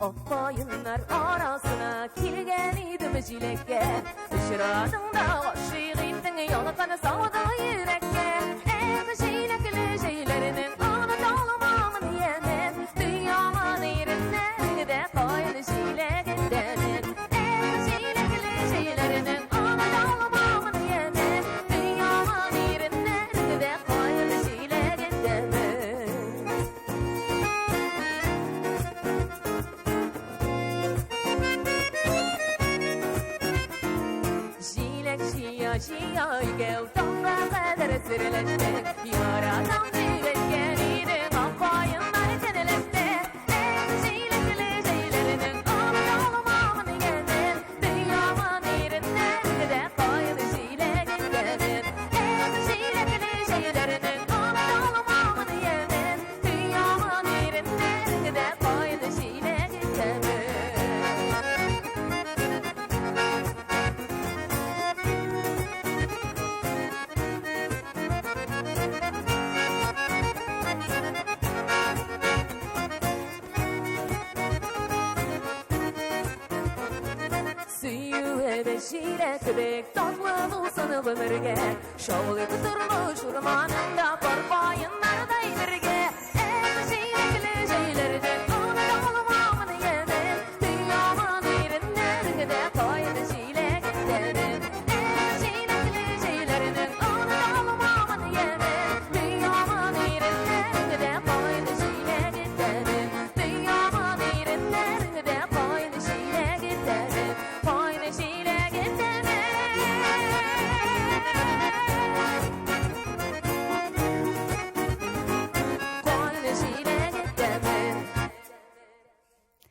Oyunlar arasına kirgen idim jilekке Düşüradın da aşığıydın yolakana sağda yürekke Jilekli jeylerinin anadolumamın yemin Dünyaman yerine de koyun jilekinden Jilekli jeylerinin anadolumamın yemin Dünyaman yerine de koyun jilekinden Şia gel tamra kadar süreleşte yaradan yüreklerine kafayınlar teneleste Jilekli jeylerinin anadolumamın yemin Dünyaman yerine de koyun jilekinden Jilekli jeylerinin anadolumamın yemin Dünyaman yerine de koyun jilekinden Jilekbek tatlı bulsan ömürge Şovlu turmuş urmanında